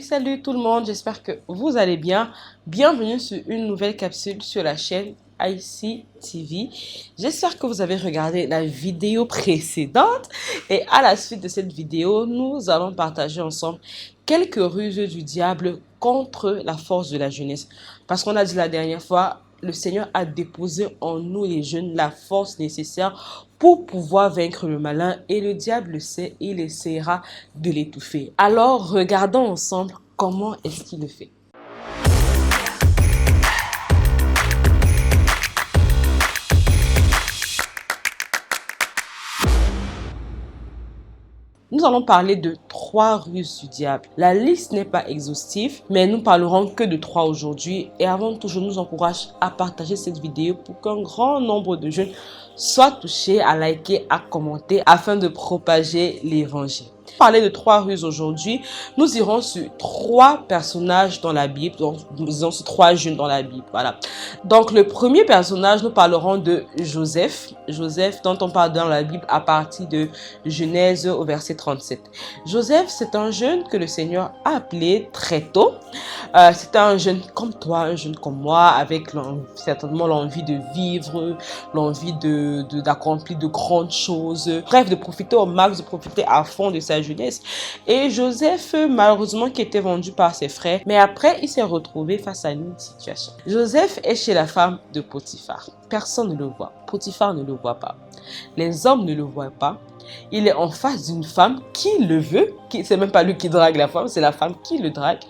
Salut tout le monde, j'espère que vous allez bien. Bienvenue sur une nouvelle capsule sur la chaîne ICTV. J'espère que vous avez regardé la vidéo précédente et à la suite de cette vidéo, nous allons partager ensemble quelques ruses du diable contre la force de la jeunesse. Parce qu'on a dit la dernière fois, le Seigneur a déposé en nous les jeunes la force nécessaire pour pouvoir vaincre le malin, et le diable le sait, il essaiera de l'étouffer. Alors regardons ensemble comment est-ce qu'il le fait. Nous allons parler de 3 ruses du diable. La liste n'est pas exhaustive, mais nous parlerons que de 3 aujourd'hui. Et avant tout, je nous encourage à partager cette vidéo pour qu'un grand nombre de jeunes soient touchés, à liker, à commenter, afin de propager l'évangile. Pour parler de 3 ruses aujourd'hui, nous irons sur 3 personnages dans la Bible, donc nous irons sur 3 jeunes dans la Bible, voilà. Donc le premier personnage, nous parlerons de Joseph. Joseph dont on parle dans la Bible à partir de Genèse au verset 37. Joseph, c'est un jeune que le Seigneur a appelé très tôt. C'est un jeune comme toi, un jeune comme moi, avec certainement l'envie de vivre, l'envie d'accomplir de grandes choses, bref, de profiter au max, de profiter à fond de sa jeunesse. Et Joseph, malheureusement, qui était vendu par ses frères, mais après, il s'est retrouvé face à une situation. Joseph est chez la femme de Potiphar. Personne ne le voit. Potiphar ne le voit pas. Les hommes ne le voient pas. Il est en face d'une femme qui le veut. C'est même pas lui qui drague la femme, c'est la femme qui le drague.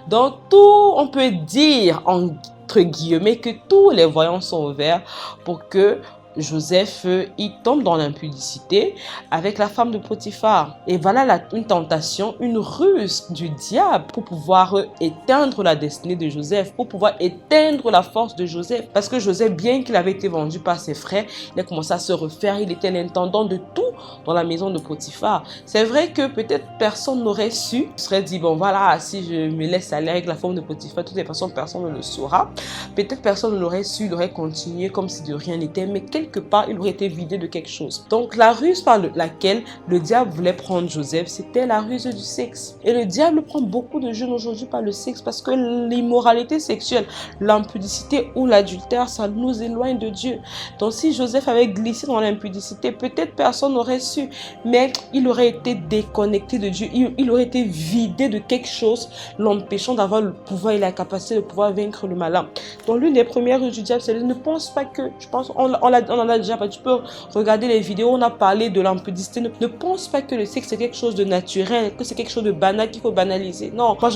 Donc tout, on peut dire entre guillemets que tous les voyants sont ouverts pour que Joseph, il tombe dans l'impudicité avec la femme de Potiphar. Et voilà une tentation, une ruse du diable pour pouvoir éteindre la destinée de Joseph, pour pouvoir éteindre la force de Joseph. Parce que Joseph, bien qu'il avait été vendu par ses frères, il a commencé à se refaire, il était l'intendant de tout dans la maison de Potiphar. C'est vrai que peut-être personne n'aurait su, il serait dit, bon voilà, si je me laisse aller avec la femme de Potiphar, toutes les personnes, personne ne le saura. Peut-être personne ne l'aurait su, il aurait continué comme si de rien n'était, mais quelque part, il aurait été vidé de quelque chose. Donc, la ruse par laquelle le diable voulait prendre Joseph, c'était la ruse du sexe. Et le diable prend beaucoup de jeunes aujourd'hui par le sexe parce que l'immoralité sexuelle, l'impudicité ou l'adultère, ça nous éloigne de Dieu. Donc, si Joseph avait glissé dans l'impudicité, peut-être personne n'aurait su, mais il aurait été déconnecté de Dieu. Il aurait été vidé de quelque chose, l'empêchant d'avoir le pouvoir et la capacité de pouvoir vaincre le malin. Donc, l'une des premières ruses du diable, c'est ne pense pas que, je pense, on en a déjà, tu peux regarder les vidéos, on a parlé de l'impudicité. Ne pense pas que le sexe c'est quelque chose de naturel, que c'est quelque chose de banal qu'il faut banaliser. Non, moi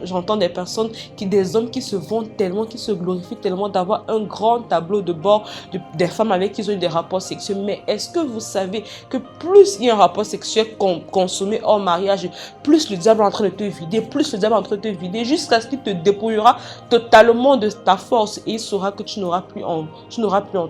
j'entends des personnes, des hommes qui se vendent tellement, qui se glorifient tellement d'avoir un grand tableau de bord des femmes avec qui ils ont eu des rapports sexuels. Mais est-ce que vous savez que plus il y a un rapport sexuel consommé hors mariage, plus le diable est en train de te vider, plus le diable est en train de te vider, jusqu'à ce qu'il te dépouillera totalement de ta force et il saura que tu n'auras plus en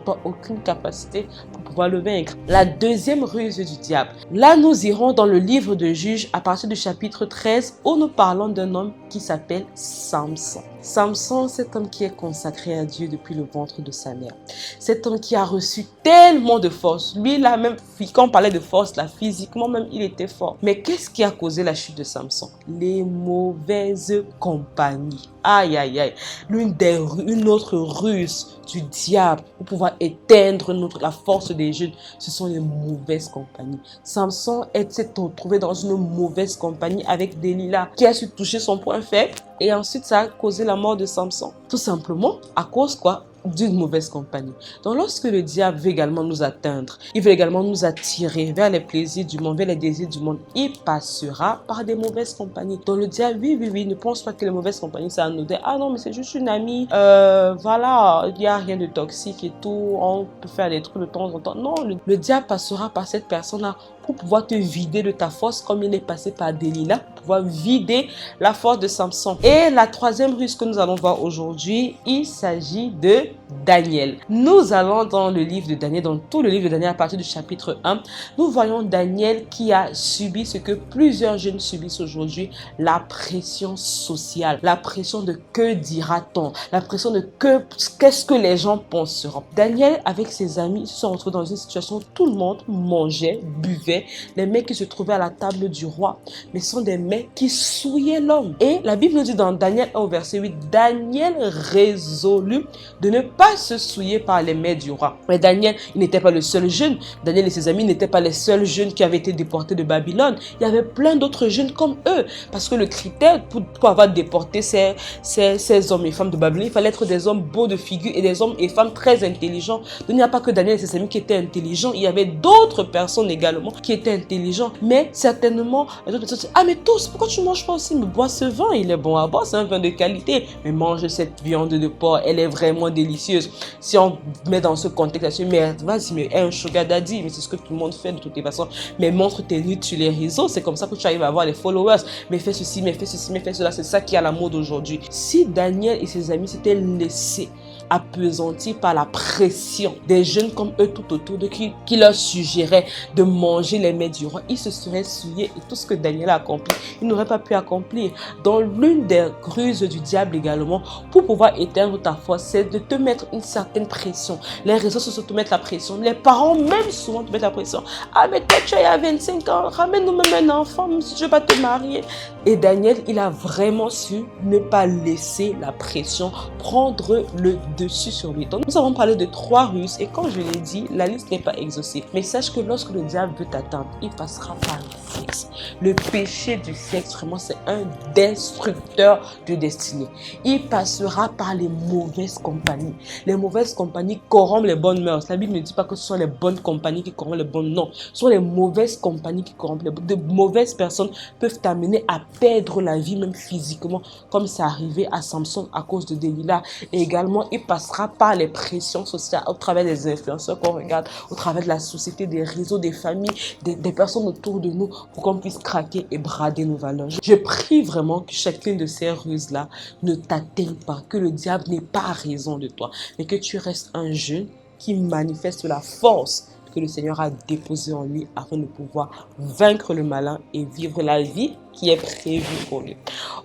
toi aucune capacité pour pouvoir le vaincre. La deuxième ruse du diable. Là, nous irons dans le livre de Juges à partir du chapitre 13 où nous parlons d'un homme qui s'appelle Samson. Samson, cet homme qui est consacré à Dieu depuis le ventre de sa mère. Cet homme qui a reçu tellement de force. Lui, là même, quand on parlait de force, là, physiquement même, il était fort. Mais qu'est-ce qui a causé la chute de Samson? Les mauvaises compagnies. Aïe, aïe, aïe. Une autre ruse du diable pour pouvoir éteindre la force des jeunes, ce sont les mauvaises compagnies. Samson s'est retrouvé dans une mauvaise compagnie avec Delilah qui a su toucher son point faible et ensuite ça a causé la mort de Samson. Tout simplement à cause quoi? D'une mauvaise compagnie. Donc lorsque le diable veut également nous atteindre, il veut également nous attirer vers les plaisirs du monde, vers les désirs du monde, il passera par des mauvaises compagnies. Donc le diable, oui, ne pense pas que les mauvaises compagnies c'est anodin. Ah non, mais c'est juste une amie, voilà, il n'y a rien de toxique et tout, on peut faire des trucs de temps en temps. Non, le diable passera par cette personne-là pour pouvoir te vider de ta force comme il est passé par Delilah, pour pouvoir vider la force de Samson. Et la troisième ruse que nous allons voir aujourd'hui, il s'agit de Daniel. Nous allons dans le livre de Daniel, dans tout le livre de Daniel à partir du chapitre 1. Nous voyons Daniel qui a subi ce que plusieurs jeunes subissent aujourd'hui, la pression sociale, la pression de que dira-t-on, la pression de qu'est-ce que les gens penseront. Daniel avec ses amis se sont retrouvés dans une situation où tout le monde mangeait, buvait, les mecs qui se trouvaient à la table du roi, mais sont des mecs qui souillaient l'homme. Et la Bible nous dit dans Daniel 1 verset 8, Daniel résolut de ne pas se souiller par les mets du roi. Mais Daniel, il n'était pas le seul jeune. Daniel et ses amis n'étaient pas les seuls jeunes qui avaient été déportés de Babylone. Il y avait plein d'autres jeunes comme eux. Parce que le critère pour avoir déporté ces hommes et femmes de Babylone, il fallait être des hommes beaux de figure et des hommes et femmes très intelligents. Donc, il n'y a pas que Daniel et ses amis qui étaient intelligents. Il y avait d'autres personnes également qui étaient intelligents. Mais certainement, les autres personnes disent, ah mais tous, pourquoi tu ne manges pas aussi? Mais bois ce vin, il est bon à boire, c'est un vin de qualité. Mais mange cette viande de porc, elle est vraiment délicieuse. Si on met dans ce contexte, mais vas-y, mais un sugar daddy, mais c'est ce que tout le monde fait de toutes les façons. Mais montre tes nudes sur les réseaux, c'est comme ça que tu arrives à avoir les followers. Mais fais ceci, mais fais ceci, mais fais cela, c'est ça qui est à la mode aujourd'hui. Si Daniel et ses amis s'étaient laissés appesantis par la pression des jeunes comme eux tout autour de qui leur suggéraient de manger les mets du roi, ils se seraient souillés et tout ce que Daniel a accompli, il n'aurait pas pu accomplir. Dans l'une des ruses du diable également, pour pouvoir éteindre ta foi, c'est de te mettre une certaine pression. Les réseaux sociaux te mettent la pression, les parents même souvent te mettent la pression. Ah mais toi tu as 25 ans, ramène-nous même un enfant, même si tu ne veux pas te marier. Et Daniel, il a vraiment su ne pas laisser la pression prendre le dessus sur lui. Donc, nous avons parlé de 3 ruses et comme je l'ai dit, la liste n'est pas exhaustive. Mais sache que lorsque le diable veut t'atteindre, il passera par le sexe. Le péché du sexe, vraiment, c'est un destructeur de destinée. Il passera par les mauvaises compagnies. Les mauvaises compagnies corrompent les bonnes mœurs. La Bible ne dit pas que ce sont les bonnes compagnies qui corrompent les bonnes. Non, ce sont les mauvaises compagnies qui corrompent les bonnes. De mauvaises personnes peuvent t'amener à perdre la vie, même physiquement, comme c'est arrivé à Samson à cause de Delilah. Et également, il passera par les pressions sociales au travers des influenceurs qu'on regarde, au travers de la société, des réseaux, des familles, des personnes autour de nous pour qu'on puisse craquer et brader nos valeurs. Je prie vraiment que chacune de ces ruses-là ne t'atteigne pas, que le diable n'ait pas raison de toi, mais que tu restes un jeune qui manifeste la force que le Seigneur a déposée en lui afin de pouvoir vaincre le malin et vivre la vie qui est prévue pour lui.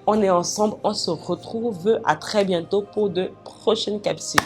On est ensemble, on se retrouve à très bientôt pour de prochaines capsules.